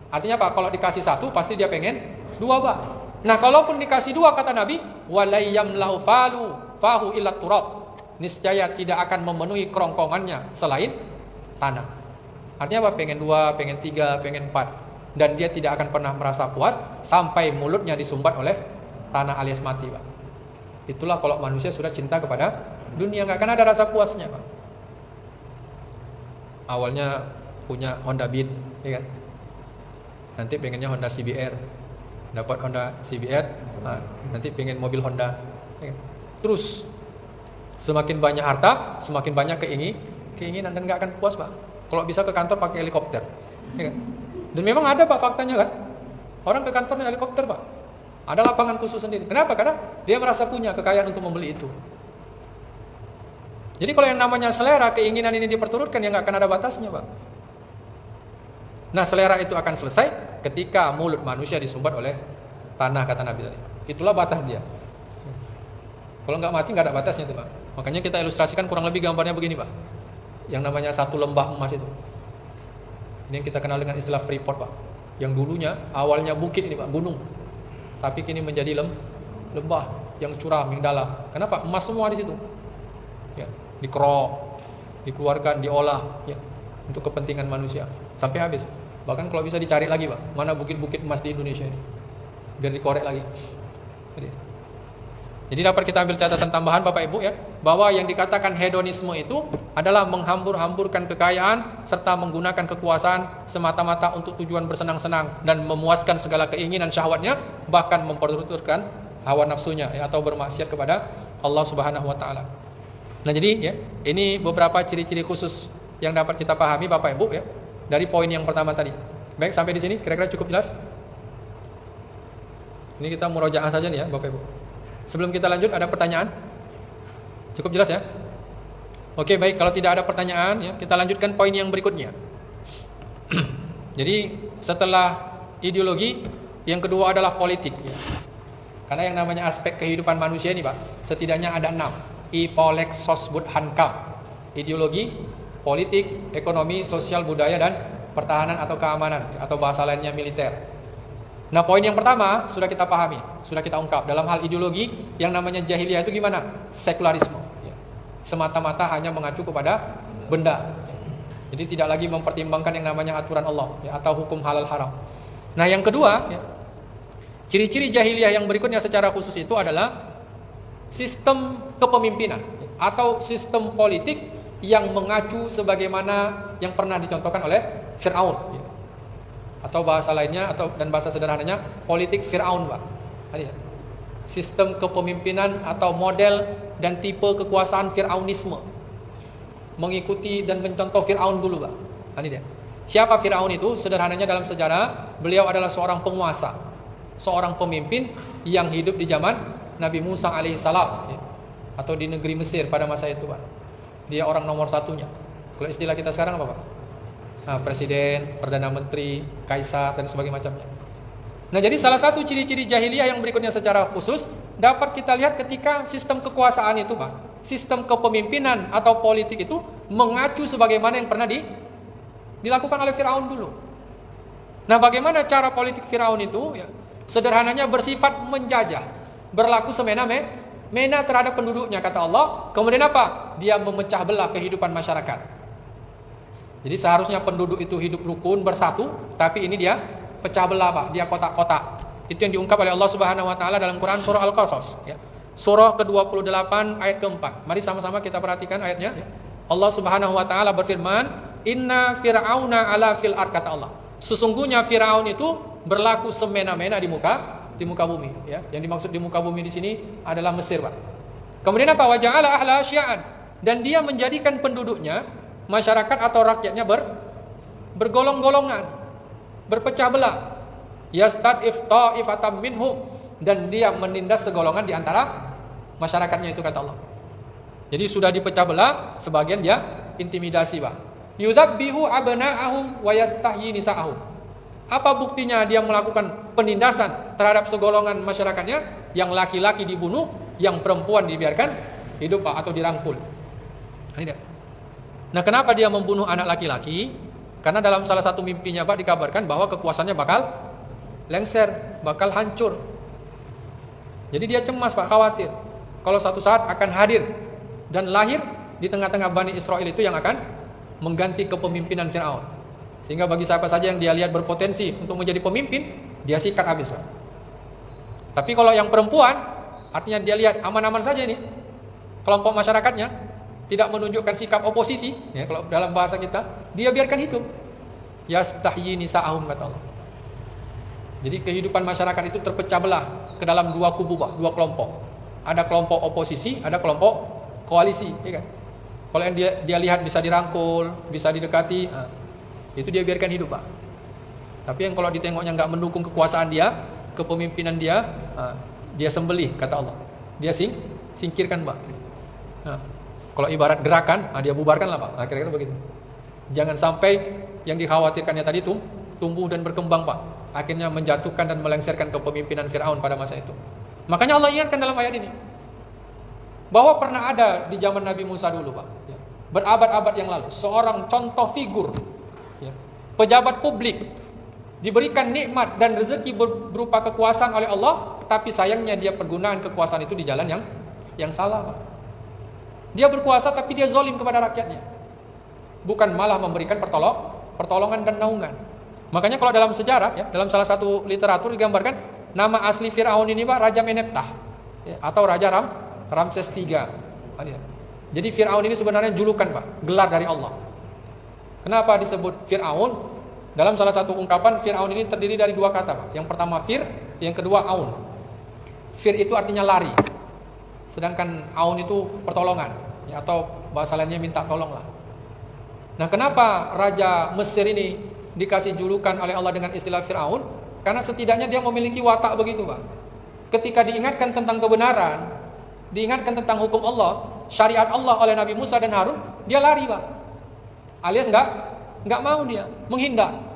Artinya apa? Kalau dikasih satu, pasti dia pengen dua, Pak. Nah, kalaupun dikasih dua, kata Nabi, walayyam lahu fahu illa turab, niscaya tidak akan memenuhi kerongkongannya selain tanah. Artinya apa? Pengen dua, pengen tiga, pengen empat, dan dia tidak akan pernah merasa puas sampai mulutnya disumbat oleh tanah alias mati, Pak. Itulah kalau manusia sudah cinta kepada dunia, nggak akan ada rasa puasnya, Pak. Awalnya punya Honda Beat, ya kan? Nanti pengennya Honda CBR, dapat Honda CBR, nanti pengen mobil Honda. Terus semakin banyak harta, semakin banyak keinginan dan nggak akan puas, Pak. Kalau bisa ke kantor pakai helikopter, ya kan? Dan memang ada, Pak, faktanya kan. Orang ke kantornya helikopter, Pak. Ada lapangan khusus sendiri. Kenapa? Karena dia merasa punya kekayaan untuk membeli itu. Jadi kalau yang namanya selera, keinginan ini diperturutkan, ya nggak akan ada batasnya, Pak. Nah, selera itu akan selesai ketika mulut manusia disumbat oleh tanah, kata Nabi tadi. Itulah batas dia. Kalau nggak mati nggak ada batasnya itu, Pak. Makanya kita ilustrasikan kurang lebih gambarnya begini, Pak. Yang namanya satu lembah emas itu. Ini yang kita kenal dengan istilah Freeport, Pak. Yang dulunya awalnya bukit ini, Pak, gunung. Tapi kini menjadi lembah yang curam, yang dalam. Kenapa? Emas semua di situ. Ya, dikerok, dikeluarkan, diolah, ya, untuk kepentingan manusia sampai habis. Bahkan kalau bisa dicari lagi, Pak, mana bukit-bukit emas di Indonesia ini, biar dikorek lagi. Jadi dapat kita ambil catatan tambahan, Bapak Ibu, ya, bahwa yang dikatakan hedonisme itu adalah menghambur-hamburkan kekayaan serta menggunakan kekuasaan semata-mata untuk tujuan bersenang-senang dan memuaskan segala keinginan syahwatnya, bahkan memperturutkan hawa nafsunya, ya, atau bermaksiat kepada Allah Subhanahu wa taala. Nah, jadi, ya, ini beberapa ciri-ciri khusus yang dapat kita pahami, Bapak Ibu, ya, dari poin yang pertama tadi. Baik, sampai di sini kira-kira cukup jelas? Ini kita murojaah saja nih, ya, Bapak Ibu. Sebelum kita lanjut, ada pertanyaan? Cukup jelas, ya? Oke, baik. Kalau tidak ada pertanyaan, ya, kita lanjutkan poin yang berikutnya. Jadi setelah ideologi, yang kedua adalah politik, ya. Karena yang namanya aspek kehidupan manusia ini, Pak, setidaknya ada 6. Ipolek sosbud hankam. Ideologi, politik, ekonomi, sosial, budaya, dan pertahanan atau keamanan, atau bahasa lainnya militer. Nah, poin yang pertama sudah kita pahami, sudah kita ungkap. Dalam hal ideologi, yang namanya jahiliyah itu gimana? Sekularisme, ya. Semata-mata hanya mengacu kepada benda, ya. Jadi tidak lagi mempertimbangkan yang namanya aturan Allah, ya, atau hukum halal haram. Nah, yang kedua, ya, ciri-ciri jahiliyah yang berikutnya secara khusus itu adalah sistem kepemimpinan, ya, atau sistem politik yang mengacu sebagaimana yang pernah dicontohkan oleh Fir'aun, ya. Atau bahasa lainnya, dan bahasa sederhananya politik Fir'aun, Pak. Ya. Sistem kepemimpinan atau model dan tipe kekuasaan Fir'aunisme, mengikuti dan mencontoh Fir'aun dulu, Pak. Ini dia. Siapa Fir'aun itu? Sederhananya dalam sejarah, beliau adalah seorang penguasa, seorang pemimpin yang hidup di zaman Nabi Musa alaihissalam, ya, atau di negeri Mesir pada masa itu, Pak. Dia orang nomor satunya. Kalau istilah kita sekarang apa, Pak? Nah, presiden, perdana menteri, kaisar, dan sebagainya macamnya. Nah, jadi salah satu ciri-ciri jahiliyah yang berikutnya secara khusus dapat kita lihat ketika sistem kekuasaan itu, Pak, sistem kepemimpinan atau politik itu mengacu sebagaimana yang pernah dilakukan oleh Firaun dulu. Nah, bagaimana cara politik Firaun itu? Ya, sederhananya bersifat menjajah, berlaku semena-mena terhadap penduduknya, kata Allah. Kemudian apa? Dia memecah belah kehidupan masyarakat. Jadi seharusnya penduduk itu hidup rukun, bersatu, tapi ini dia pecah belah, Pak. Dia kotak-kotak. Itu yang diungkap oleh Allah Subhanahu wa taala dalam Quran surah Al-Qasas, ya. Surah ke-28 ayat ke-4. Mari sama-sama kita perhatikan ayatnya, ya. Allah Subhanahu wa taala berfirman, "Inna fir'auna ala fil ard", kata Allah. Sesungguhnya Firaun itu berlaku semena-mena di muka bumi, ya. Yang dimaksud di muka bumi di sini adalah Mesir, Pak. Kemudian apa? Wa ja'ala ahla syi'an, dan dia menjadikan penduduknya, masyarakat atau rakyatnya bergolong-golongan, berpecah belah. Yastad'if ta'ifatam minhum, dan dia menindas segolongan di antara masyarakatnya itu, kata Allah. Jadi sudah dipecah belah, sebagian dia intimidasi, Pak. Yuzabbihu abna'ahum wa yastahyi nisa'ahum. Apa buktinya dia melakukan penindasan terhadap segolongan masyarakatnya? Yang laki-laki dibunuh, yang perempuan dibiarkan hidup, Pak, atau dirangkul. Ini dia. Nah, kenapa dia membunuh anak laki-laki? Karena dalam salah satu mimpinya, Pak, dikabarkan bahwa kekuasaannya bakal lengser, bakal hancur. Jadi dia cemas, Pak, khawatir kalau satu saat akan hadir dan lahir di tengah-tengah Bani Israel itu yang akan mengganti kepemimpinan Fir'aun. Sehingga bagi siapa saja yang dia lihat berpotensi untuk menjadi pemimpin, dia sikat habis, Pak. Tapi kalau yang perempuan, artinya dia lihat aman-aman saja ini kelompok masyarakatnya, tidak menunjukkan sikap oposisi, ya, kalau dalam bahasa kita, dia biarkan hidup. Yastahyi nisa'ahum, kata Allah. Jadi kehidupan masyarakat itu terpecah belah ke dalam dua kubu, Pak, dua kelompok. Ada kelompok oposisi, ada kelompok koalisi, ya kan? Kalau yang dia lihat bisa dirangkul, bisa didekati, itu dia biarkan hidup, Pak. Tapi yang kalau ditengoknya nggak mendukung kekuasaan dia, kepemimpinan dia, dia sembelih, kata Allah. Dia singkirkan, Pak. Kalau ibarat gerakan, dia bubarkan lah, Pak. Kira-kira begitu. Jangan sampai yang dikhawatirkannya tadi tumbuh dan berkembang, Pak. Akhirnya menjatuhkan dan melengsarkan kepemimpinan Fir'aun pada masa itu. Makanya Allah ingatkan dalam ayat ini bahwa pernah ada di zaman Nabi Musa dulu, Pak, ya, berabad-abad yang lalu, seorang contoh figur, ya, pejabat publik, diberikan nikmat dan rezeki berupa kekuasaan oleh Allah, tapi sayangnya dia pergunaan kekuasaan itu di jalan yang salah, Pak. Dia berkuasa tapi dia zalim kepada rakyatnya, bukan malah memberikan pertolongan dan naungan. Makanya kalau dalam sejarah, ya, dalam salah satu literatur digambarkan nama asli Fir'aun ini, Pak, Raja Meneptah, ya, atau Raja Ramses III. Jadi Fir'aun ini sebenarnya julukan, Pak, gelar dari Allah. Kenapa disebut Fir'aun? Dalam salah satu ungkapan, Fir'aun ini terdiri dari dua kata, Pak. Yang pertama Fir, yang kedua Aun. Fir itu artinya lari, sedangkan Aun itu pertolongan, ya, atau bahasa lainnya minta tolong lah. Nah, kenapa Raja Mesir ini dikasih julukan oleh Allah dengan istilah Fir'aun? Karena setidaknya dia memiliki watak begitu, Pak. Ketika diingatkan tentang kebenaran, diingatkan tentang hukum Allah, syariat Allah oleh Nabi Musa dan Harun, dia lari, Pak. Alias nggak mau, dia menghindar.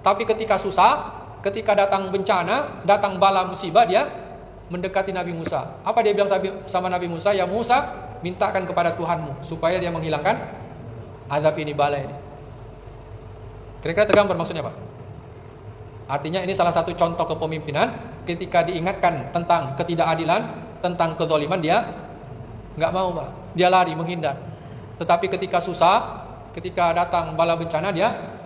Tapi ketika susah, ketika datang bencana, datang bala musibah, dia mendekati Nabi Musa. Apa dia bilang sama Nabi Musa? Ya Musa, mintakan kepada Tuhanmu supaya dia menghilangkan azab ini, bala ini. Kira-kira tergambar maksudnya, Pak? Artinya ini salah satu contoh kepemimpinan. Ketika diingatkan tentang ketidakadilan, tentang kezaliman, dia nggak mau, Pak. Dia lari, menghindar. Tetapi ketika susah, ketika datang bala bencana, dia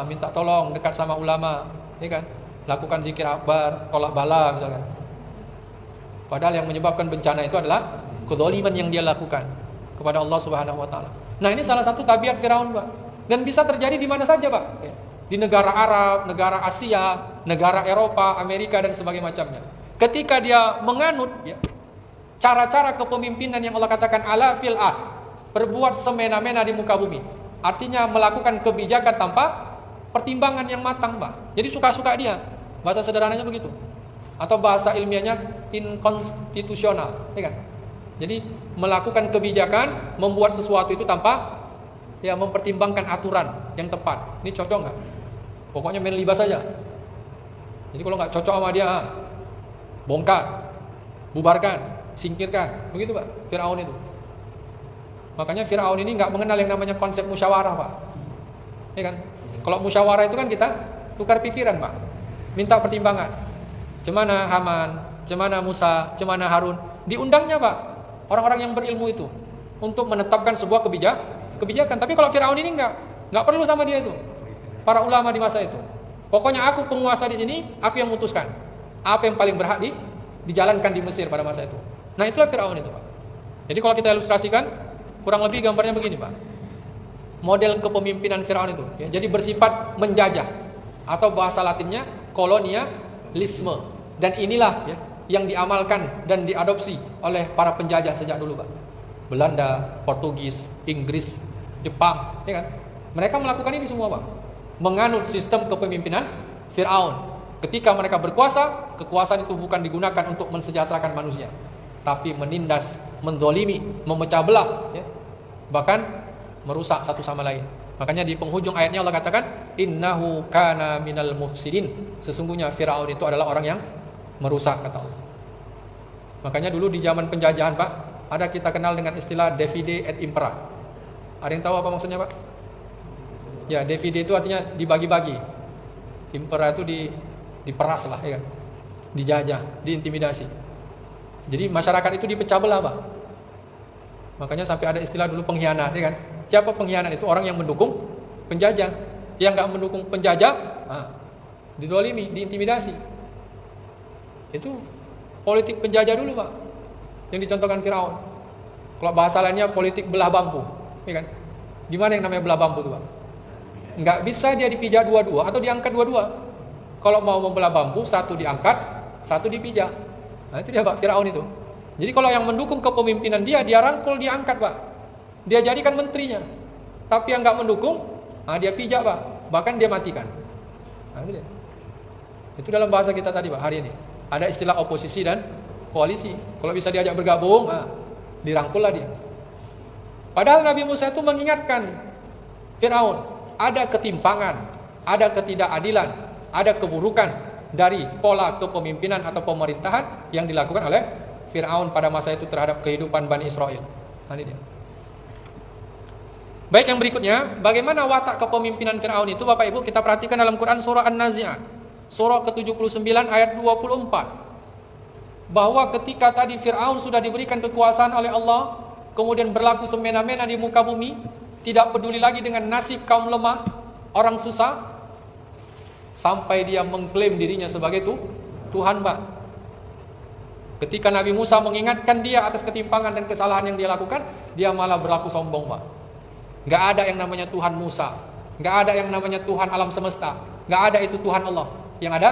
minta tolong, dekat sama ulama, ya kan? Lakukan zikir akbar, tolak bala misalkan. Padahal yang menyebabkan bencana itu adalah kezaliman yang dia lakukan kepada Allah Subhanahu wa taala. Nah, ini salah satu tabiat Firaun, Pak. Dan bisa terjadi di mana saja, Pak. Di negara Arab, negara Asia, negara Eropa, Amerika, dan sebagainya macamnya. Ketika dia menganut, ya, cara-cara kepemimpinan yang Allah katakan ala fil ard, berbuat semena-mena di muka bumi. Artinya melakukan kebijakan tanpa pertimbangan yang matang, Pak. Jadi suka-suka dia. Bahasa sederhananya begitu. Atau bahasa ilmiahnya inkonstitusional, ya kan? Jadi melakukan kebijakan, membuat sesuatu itu tanpa mempertimbangkan aturan yang tepat. Ini cocok nggak? Pokoknya main libas saja. Jadi kalau nggak cocok sama dia, bongkar, bubarkan, singkirkan. Begitu, Pak, Fir'aun itu. Makanya Fir'aun ini nggak mengenal yang namanya konsep musyawarah, Pak. Ya kan? Kalau musyawarah itu kan kita tukar pikiran, Pak. Minta pertimbangan. Cemana Haman, cemana Musa, cemana Harun. Diundangnya, Pak, orang-orang yang berilmu itu untuk menetapkan sebuah kebijakan. Tapi kalau Firaun ini nggak perlu sama dia itu. Para ulama di masa itu. Pokoknya aku penguasa di sini, aku yang memutuskan apa yang paling berhak dijalankan di Mesir pada masa itu. Nah, itulah Firaun itu, Pak. Jadi kalau kita ilustrasikan, kurang lebih gambarnya begini, Pak. Model kepemimpinan Firaun itu, ya, jadi bersifat menjajah, atau bahasa Latinnya kolonialisme. Dan inilah, ya, yang diamalkan dan diadopsi oleh para penjajah sejak dulu, Pak. Belanda, Portugis, Inggris, Jepang, ya kan? Mereka melakukan ini semua, Pak. Menganut sistem kepemimpinan Fir'aun. Ketika mereka berkuasa, kekuasaan itu bukan digunakan untuk mensejahterakan manusia, tapi menindas, mendolimi, memecah belah, ya, bahkan merusak satu sama lain. Makanya di penghujung ayatnya Allah katakan, innahu kana minal mufsidin. Sesungguhnya Fir'aun itu adalah orang yang merusak, kata Allah. Makanya dulu di zaman penjajahan, Pak, ada kita kenal dengan istilah divide et impera. Ada yang tahu apa maksudnya, Pak? Ya, divide itu artinya dibagi-bagi. Impera itu diperas lah, ya kan? Dijajah, diintimidasi. Jadi masyarakat itu dipecah belah, Pak. Makanya sampai ada istilah dulu pengkhianat, ya kan? Siapa pengkhianat? Itu orang yang mendukung penjajah. Yang nggak mendukung penjajah, didolimi, diintimidasi. Itu politik penjajah dulu, Pak, yang dicontohkan Firaun. Kalau bahasa lainnya politik belah bambu, ya kan? Gimana yang namanya belah bambu itu, Pak? Nggak bisa dia dipijak dua-dua atau diangkat dua-dua. Kalau mau membelah bambu, satu diangkat, satu dipijak. Nah, itu dia Pak, Firaun itu. Jadi kalau yang mendukung kepemimpinan dia rangkul, dia angkat Pak. Dia jadikan menterinya. Tapi yang nggak mendukung, dia pijak Pak. Bahkan dia matikan. Nah, itu dia. Itu dalam bahasa kita tadi Pak, hari ini. Ada istilah oposisi dan koalisi. Kalau bisa diajak bergabung, dirangkullah dia. Padahal Nabi Musa itu mengingatkan Firaun, ada ketimpangan, ada ketidakadilan, ada keburukan dari pola kepemimpinan atau pemerintahan yang dilakukan oleh Firaun pada masa itu terhadap kehidupan Bani Israel. Nah, ini dia. Baik, yang berikutnya, bagaimana watak kepemimpinan Firaun itu Bapak Ibu kita perhatikan dalam Quran surah An-Nazi'at, surah ke-79 ayat 24. Bahwa ketika tadi Firaun sudah diberikan kekuasaan oleh Allah, kemudian berlaku semena-mena di muka bumi, tidak peduli lagi dengan nasib kaum lemah, orang susah, sampai dia mengklaim dirinya sebagai Tuhan Pak. Ketika Nabi Musa mengingatkan dia atas ketimpangan dan kesalahan yang dia lakukan, dia malah berlaku sombong Pak. Gak ada yang namanya Tuhan Musa, gak ada yang namanya Tuhan alam semesta, gak ada itu Tuhan Allah. Yang ada,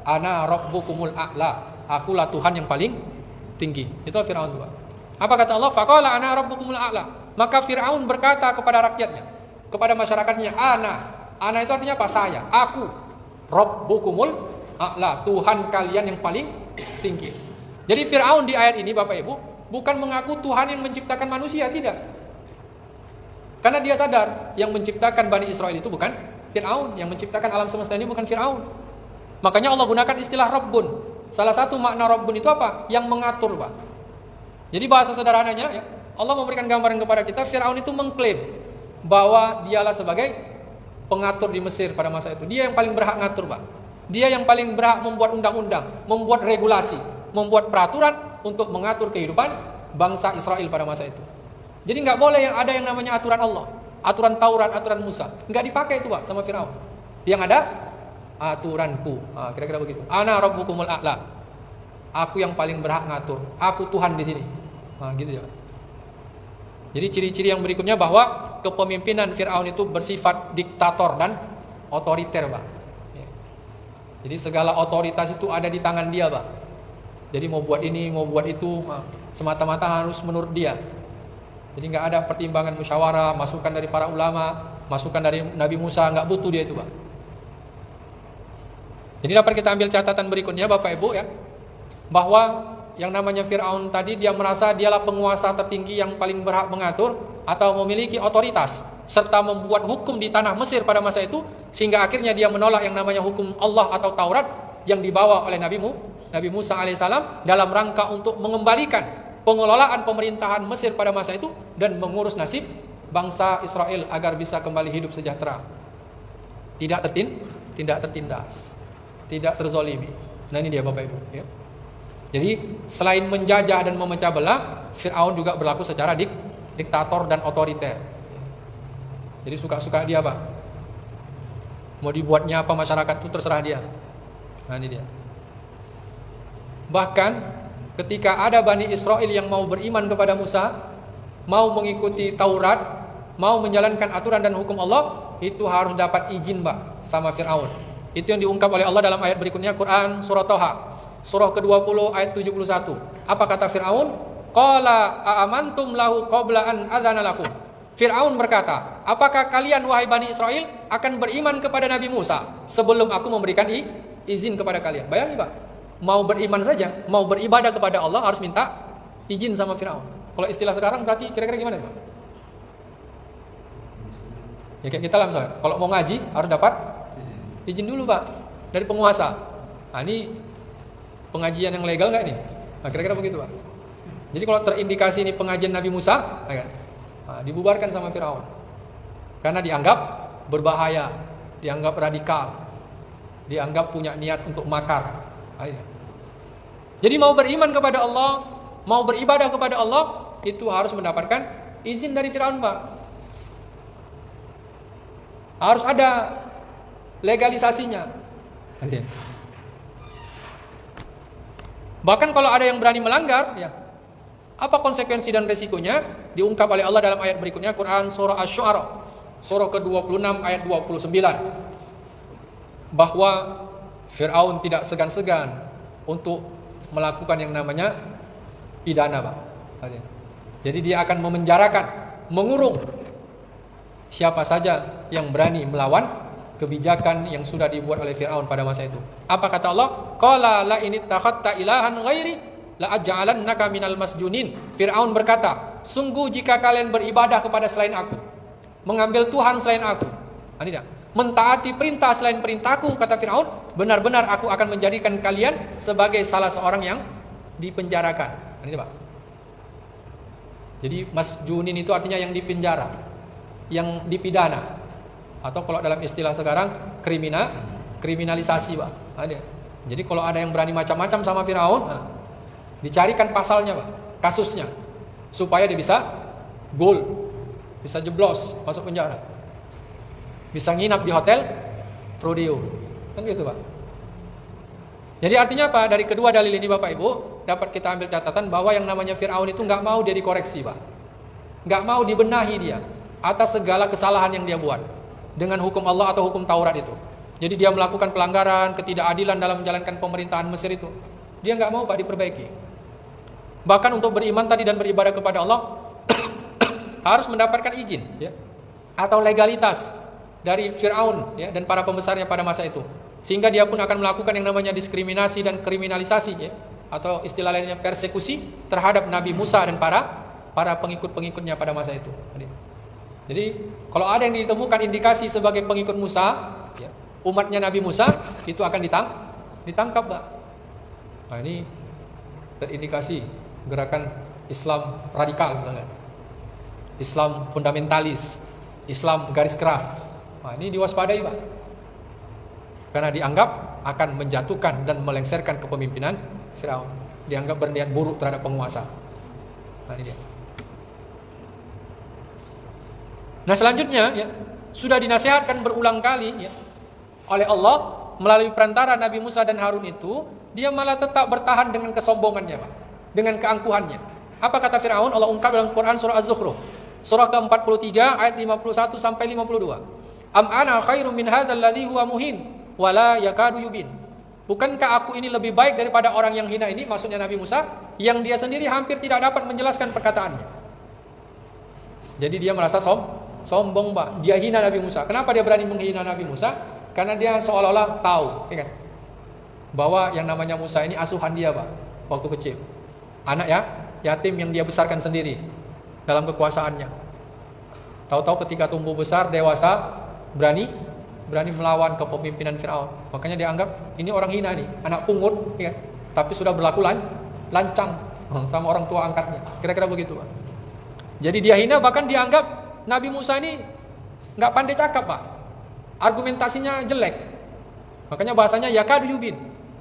ana rabbukumul a'la, akulah Tuhan yang paling tinggi. Itulah Firaun itu Pak. Apa kata Allah? Faqala ana rabbukumul a'la. Maka Firaun berkata kepada rakyatnya, kepada masyarakatnya, ana itu artinya apa? Saya, aku, rabbukumul a'la, Tuhan kalian yang paling tinggi. Jadi Firaun di ayat ini Bapak Ibu bukan mengaku Tuhan yang menciptakan manusia, tidak. Karena dia sadar yang menciptakan Bani Israel itu bukan Firaun, yang menciptakan alam semesta ini bukan Firaun. Makanya Allah gunakan istilah Rabbun. Salah satu makna Rabbun itu apa? Yang mengatur Pak. Jadi bahasa sederhananya ya, Allah memberikan gambaran kepada kita, Firaun itu mengklaim bahwa dialah sebagai pengatur di Mesir pada masa itu. Dia yang paling berhak ngatur Pak. Dia yang paling berhak membuat undang-undang, membuat regulasi, membuat peraturan untuk mengatur kehidupan bangsa Israel pada masa itu. Jadi nggak boleh yang ada yang namanya aturan Allah, aturan Taurat, aturan Musa, nggak dipakai itu Pak sama Firaun. Yang ada aturanku, kira-kira begitu. Ana rabbukumul a'la, aku yang paling berhak ngatur, aku Tuhan di sini, gitu ya. Jadi ciri-ciri yang berikutnya bahwa kepemimpinan Firaun itu bersifat diktator dan otoriter Pak. Jadi segala otoritas itu ada di tangan dia Pak. Jadi mau buat ini, mau buat itu, semata-mata harus menurut dia. Jadi nggak ada pertimbangan musyawarah, masukan dari para ulama, masukan dari Nabi Musa, nggak butuh dia itu Pak. Jadi dapat kita ambil catatan berikutnya Bapak Ibu ya, bahwa yang namanya Firaun tadi dia merasa dialah penguasa tertinggi yang paling berhak mengatur atau memiliki otoritas serta membuat hukum di tanah Mesir pada masa itu, sehingga akhirnya dia menolak yang namanya hukum Allah atau Taurat yang dibawa oleh Nabi Musa alaihissalam dalam rangka untuk mengembalikan pengelolaan pemerintahan Mesir pada masa itu dan mengurus nasib bangsa Israel agar bisa kembali hidup sejahtera, tidak tertindas, tidak terzolimi. Nah ini dia Bapak Ibu ya. Jadi selain menjajah dan memecah belah, Firaun juga berlaku secara diktator dan otoriter. Jadi suka-suka dia Pak. Mau dibuatnya apa masyarakat itu terserah dia. Nah ini dia. Bahkan ketika ada Bani Israel yang mau beriman kepada Musa, mau mengikuti Taurat, mau menjalankan aturan dan hukum Allah, itu harus dapat izin Pak sama Firaun. Itu yang diungkap oleh Allah dalam ayat berikutnya, Quran surah Toha, surah ke-20 ayat 71. Apa kata Firaun? Qala a'amantum lahu qabla an adzana lakum. Firaun berkata, apakah kalian wahai Bani Israel akan beriman kepada Nabi Musa sebelum aku memberikan izin kepada kalian? Bayangin Pak, mau beriman saja, mau beribadah kepada Allah harus minta izin sama Firaun. Kalau istilah sekarang berarti kira-kira gimana Pak? Ya kayak kita lah misalnya, kalau mau ngaji harus dapat izin dulu Pak dari penguasa. Nah ini pengajian yang legal nggak ini? Nah kira-kira begitu Pak. Jadi kalau terindikasi ini pengajian Nabi Musa, dibubarkan sama Firaun karena dianggap berbahaya, dianggap radikal, dianggap punya niat untuk makar. Jadi mau beriman kepada Allah, mau beribadah kepada Allah, itu harus mendapatkan izin dari Firaun Pak. Harus ada legalisasinya. Bahkan kalau ada yang berani melanggar, ya apa konsekuensi dan resikonya? Diungkap oleh Allah dalam ayat berikutnya, Quran surah Asy-Syu'ara, surah ke-26 ayat 29. Bahwa Fir'aun tidak segan-segan untuk melakukan yang namanya pidana, Pak. Jadi dia akan memenjarakan, mengurung siapa saja yang berani melawan kebijakan yang sudah dibuat oleh Fir'aun pada masa itu. Apa kata Allah? Qala la in ittakhadta ilahan ghairi la aj'alannaka minal masjunin. Fir'aun berkata, sungguh jika kalian beribadah kepada selain aku, mengambil Tuhan selain aku, mentaati perintah selain perintahku, kata Fir'aun, benar-benar aku akan menjadikan kalian sebagai salah seorang yang dipenjarakan. Ini Pak. Jadi masjunin itu artinya yang dipenjara, yang dipidana, atau kalau dalam istilah sekarang kriminalisasi, Pak. Jadi kalau ada yang berani macam-macam sama Firaun, dicarikan pasalnya, Pak, kasusnya, supaya dia bisa bisa jeblos masuk penjara, bisa nginap di hotel Prodeo, kan gitu, Pak. Jadi artinya apa? Dari kedua dalil ini, Bapak Ibu, dapat kita ambil catatan bahwa yang namanya Fir'aun itu nggak mau dia dikoreksi, Pak. Nggak mau dibenahi dia atas segala kesalahan yang dia buat dengan hukum Allah atau hukum Taurat itu. Jadi dia melakukan pelanggaran, ketidakadilan dalam menjalankan pemerintahan Mesir itu. Dia nggak mau, Pak, diperbaiki. Bahkan untuk beriman tadi dan beribadah kepada Allah harus mendapatkan izin, ya, atau legalitas dari Fir'aun, ya, dan para pembesarnya pada masa itu. Sehingga dia pun akan melakukan yang namanya diskriminasi dan kriminalisasi, ya, atau istilah lainnya persekusi terhadap Nabi Musa dan para pengikut-pengikutnya pada masa itu. Jadi kalau ada yang ditemukan indikasi sebagai pengikut Musa, ya, umatnya Nabi Musa, itu akan ditangkap, Pak. Nah, ini terindikasi gerakan Islam radikal, misalnya Islam fundamentalis, Islam garis keras. Nah, ini diwaspadai, Pak, karena dianggap akan menjatuhkan dan melengsarkan kepemimpinan Firaun. Dianggap berniat buruk terhadap penguasa. Nah, ini dia. Nah, selanjutnya, ya, sudah dinasihatkan berulang kali, ya, oleh Allah melalui perantara Nabi Musa dan Harun itu, dia malah tetap bertahan dengan kesombongannya, Pak, dengan keangkuhannya. Apa kata Firaun? Allah ungkap dalam Quran surah Az-Zukhruf, surah ke-43 ayat 51 sampai 52. Am ana khairum min hadzal ladzi huwa muhin wala yakadu yubin. Bukankah aku ini lebih baik daripada orang yang hina ini, maksudnya Nabi Musa, yang dia sendiri hampir tidak dapat menjelaskan perkataannya. Jadi dia merasa sombong, Pak. Dia hina Nabi Musa. Kenapa dia berani menghina Nabi Musa? Karena dia seolah-olah tahu, ya kan, bahwa yang namanya Musa ini asuhan dia, Pak, waktu kecil. Anak, ya, yatim yang dia besarkan sendiri dalam kekuasaannya. Tahu-tahu ketika tumbuh besar, dewasa, berani melawan kepemimpinan Firaun. Makanya dia anggap ini orang hina nih, anak pungut, ya, tapi sudah berlaku lancang sama orang tua angkatnya. Kira-kira begitu, Pak. Jadi dia hina, bahkan dia anggap Nabi Musa ini nggak pandai cakap, Pak. Argumentasinya jelek. Makanya bahasanya yakadu yubin,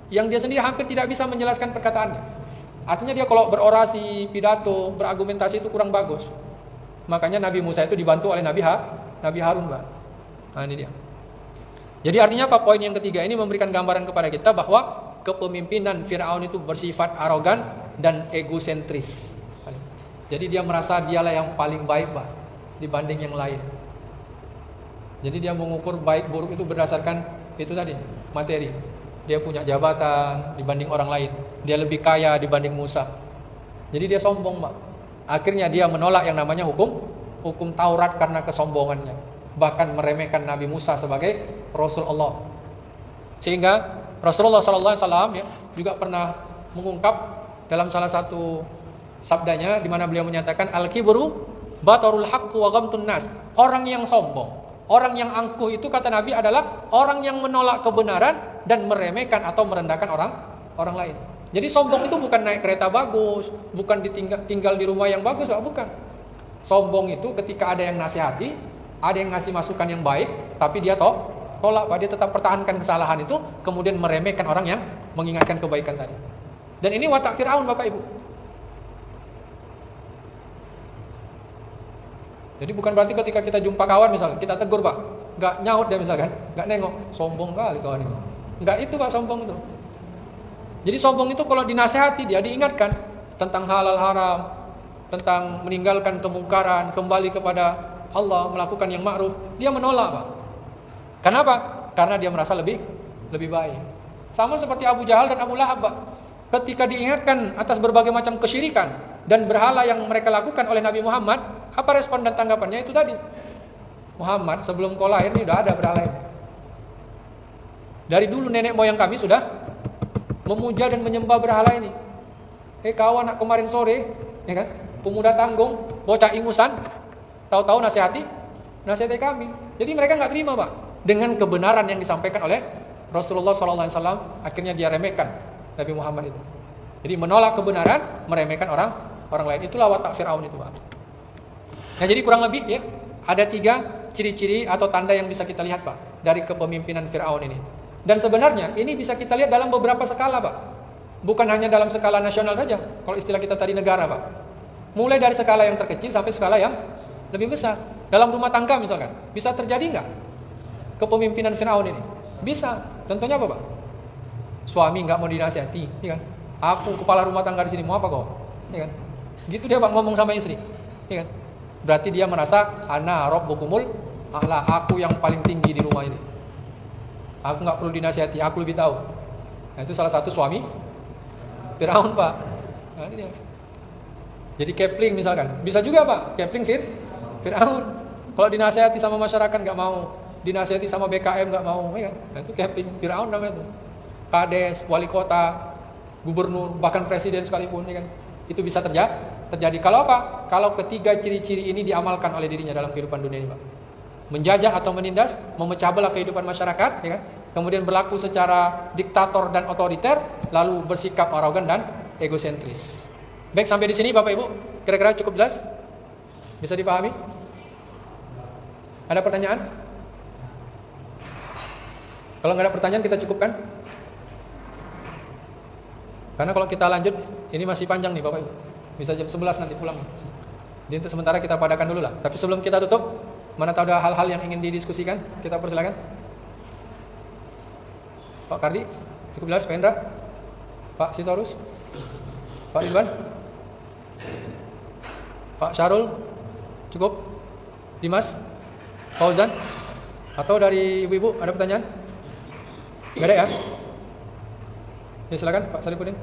yang dia sendiri hampir tidak bisa menjelaskan perkataannya. Artinya dia kalau berorasi, pidato, berargumentasi itu kurang bagus. Makanya Nabi Musa itu dibantu oleh Nabi Harun, Pak. Nah, ini dia. Jadi artinya apa? Poin yang ketiga ini memberikan gambaran kepada kita bahwa kepemimpinan Firaun itu bersifat arogan dan egosentris. Jadi dia merasa dialah yang paling baik, Pak, dibanding yang lain. Jadi dia mengukur baik buruk itu berdasarkan itu tadi, materi. Dia punya jabatan dibanding orang lain. Dia lebih kaya dibanding Musa. Jadi dia sombong, Pak. Akhirnya dia menolak yang namanya hukum Taurat karena kesombongannya. Bahkan meremehkan Nabi Musa sebagai Rasul Allah. Sehingga Rasulullah SAW, ya, juga pernah mengungkap dalam salah satu sabdanya di mana beliau menyatakan al-kibru batarul haqqi wa ghamtun nas. Orang yang sombong, orang yang angkuh itu, kata Nabi, adalah orang yang menolak kebenaran dan meremehkan atau merendahkan orang lain. Jadi sombong itu bukan naik kereta bagus, bukan tinggal di rumah yang bagus, Pak, bukan. Sombong itu ketika ada yang nasihati, ada yang ngasih masukan yang baik, tapi dia tolak, Pak. Dia tetap pertahankan kesalahan itu, kemudian meremehkan orang yang mengingatkan kebaikan tadi. Dan ini watak Firaun, Bapak Ibu. Jadi bukan berarti ketika kita jumpa kawan misalnya, kita tegur, Pak, nggak nyaut dia misalkan, nggak nengok, sombong kali kawan ini. Nggak itu, Pak, sombong itu. Jadi sombong itu kalau dinasehati, dia diingatkan tentang halal haram, tentang meninggalkan kemungkaran, kembali kepada Allah, melakukan yang ma'ruf, dia menolak, Pak. Kenapa? Karena dia merasa lebih baik. Sama seperti Abu Jahal dan Abu Lahab, Pak. Ketika diingatkan atas berbagai macam kesyirikan dan berhala yang mereka lakukan oleh Nabi Muhammad, apa respon dan tanggapannya? Itu tadi, Muhammad, sebelum kau lahir ini udah ada berhala ini. Dari dulu nenek moyang kami sudah memuja dan menyembah berhala ini. Kawan anak kemarin sore, ya kan, pemuda tanggung, bocah ingusan, tahu-tahu nasihati kami. Jadi mereka nggak terima, Pak, dengan kebenaran yang disampaikan oleh Rasulullah SAW. Akhirnya dia remehkan Nabi Muhammad itu. Jadi menolak kebenaran, meremehkan orang lain. Itulah watak Fir'aun itu, Pak. Nah, jadi kurang lebih ya, ada 3 ciri-ciri atau tanda yang bisa kita lihat, Pak, dari kepemimpinan Fir'aun ini. Dan sebenarnya ini bisa kita lihat dalam beberapa skala, Pak. Bukan hanya dalam skala nasional saja. Kalau istilah kita tadi negara, Pak. Mulai dari skala yang terkecil sampai skala yang lebih besar. Dalam rumah tangga misalkan, bisa terjadi nggak kepemimpinan Fir'aun ini? Bisa. Tentunya apa, Pak? Suami nggak mau dinasihati, ya kan? Aku kepala rumah tangga di sini, mau apa kau? Ya kan? Gitu dia, Pak, ngomong sama istri, ya kan? Berarti dia merasa ana rabbukumul a'la, aku yang paling tinggi di rumah ini. Aku nggak perlu dinasihati, aku lebih tahu. Nah, itu salah satu suami Fir'aun, Pak. Nah, ini dia. Jadi Kepling misalkan, bisa juga, Pak, Kepling Fir'aun. Kalau dinasihati sama masyarakat nggak mau, dinasihati sama BKM nggak mau, ya kan? Nah, itu Kepling Fir'aun namanya itu. Kades, wali kota, gubernur, bahkan presiden sekalipun, ya kan? Itu bisa terjadi. Kalau apa? Kalau ketiga ciri-ciri ini diamalkan oleh dirinya dalam kehidupan dunia ini, Pak. Menjajah atau menindas, memecah belah kehidupan masyarakat, ya kan? Kemudian berlaku secara diktator dan otoriter, lalu bersikap arogan dan egosentris. Baik, sampai di sini Bapak Ibu, kira-kira cukup jelas? Bisa dipahami? Ada pertanyaan? Kalau nggak ada pertanyaan kita cukupkan. Karena kalau kita lanjut, ini masih panjang nih Bapak Ibu. Bisa jam 11 nanti pulang. Jadi untuk sementara kita padakan dulu lah. Tapi sebelum kita tutup, mana tahu ada hal-hal yang ingin didiskusikan, kita persilakan. Pak Kardi, cukup jelas? Pak Indra? Pak Sitorus? Pak Ridwan? Pak Syarul? Cukup? Dimas? Fauzan? Atau dari ibu-ibu ada pertanyaan? Gak ada ya? Ya silakan Pak Salifuddin.